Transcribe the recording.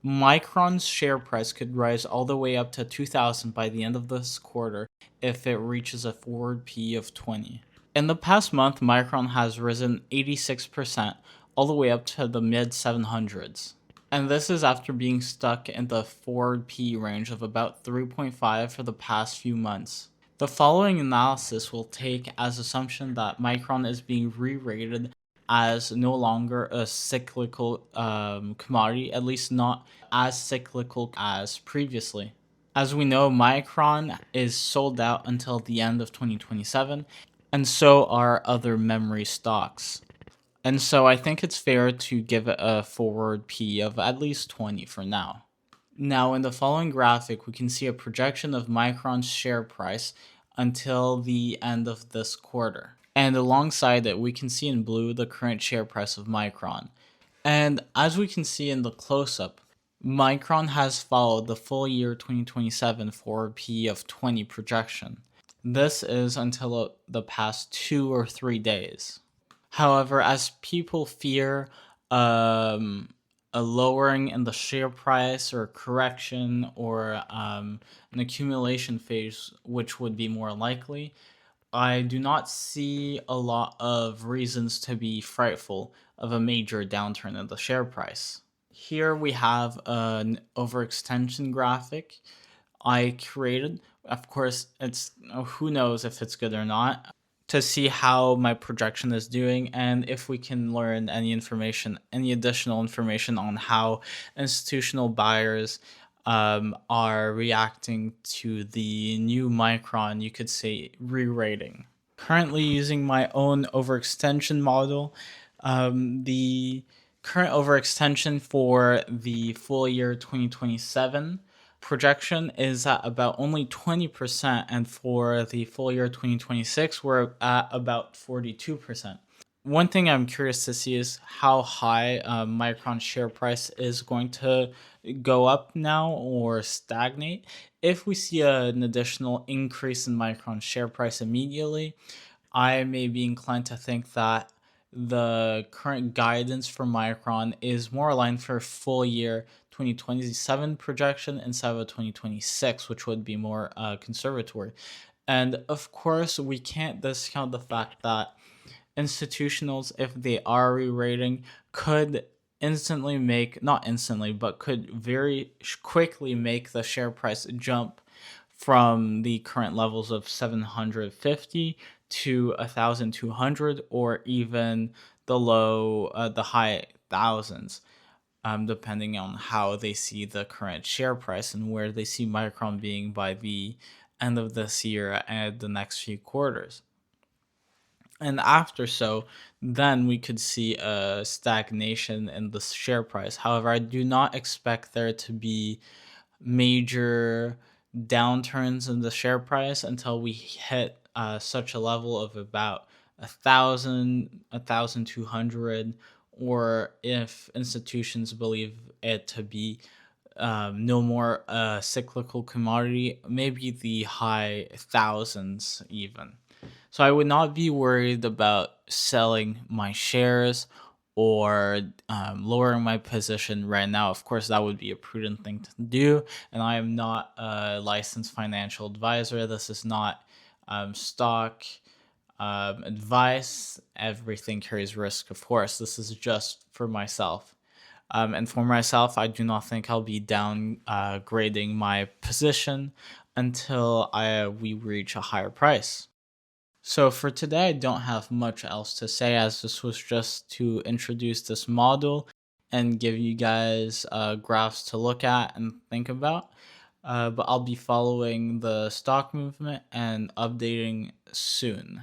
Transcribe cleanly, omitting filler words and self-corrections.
Micron's share price could rise all the way up to 2,000 by the end of this quarter if it reaches a forward P of 20. In the past month, Micron has risen 86%, all the way up to the mid 700s. And this is after being stuck in the forward P range of about 3.5 for the past few months. The following analysis will take as assumption that Micron is being re-rated as no longer a cyclical commodity, at least not as cyclical as previously. As we know, Micron is sold out until the end of 2027, and so are other memory stocks. And so I think it's fair to give it a forward P of at least 20 for now. Now, in the following graphic, we can see a projection of Micron's share price until the end of this quarter. And alongside it, we can see in blue the current share price of Micron. And as we can see in the close-up, Micron has followed the full year 2027 forward P of 20 projection. This is until the past 2 or 3 days. However, as people fear a lowering in the share price or correction or an accumulation phase, which would be more likely, I do not see a lot of reasons to be frightful of a major downturn in the share price. Here we have an overextension graphic I created. Of course, it's who knows if it's good or not, to see how my projection is doing and if we can learn any additional information on how institutional buyers are reacting to the new Micron, you could say, re-rating. Currently using my own overextension model, the current overextension for the full year 2027 projection is at about only 20%, and for the full year 2026 we're at about 42%. One thing I'm curious to see is how high Micron's share price is going to go up now or stagnate. If we see an additional increase in Micron's share price immediately, I may be inclined to think that the current guidance for Micron is more aligned for full year 2027 projection instead of a 2026, which would be more conservatory. And of course, we can't discount the fact that institutionals, if they are re-rating, could instantly make, not instantly, but could very quickly make the share price jump from the current levels of 750 to 1,200, or even the high thousands, depending on how they see the current share price and where they see Micron being by the end of this year and the next few quarters. And after so, then we could see a stagnation in the share price. However, I do not expect there to be major downturns in the share price until we hit such a level of about 1,200, or if institutions believe it to be no more cyclical commodity, maybe the high thousands even. So I would not be worried about selling my shares or lowering my position right now. Of course, that would be a prudent thing to do, and I am not a licensed financial advisor. This is not stock advice. Everything carries risk, of course. This is just for myself. And for myself, I do not think I'll be downgrading my position until we reach a higher price. So for today, I don't have much else to say, as this was just to introduce this model and give you guys graphs to look at and think about. But I'll be following the stock movement and updating soon.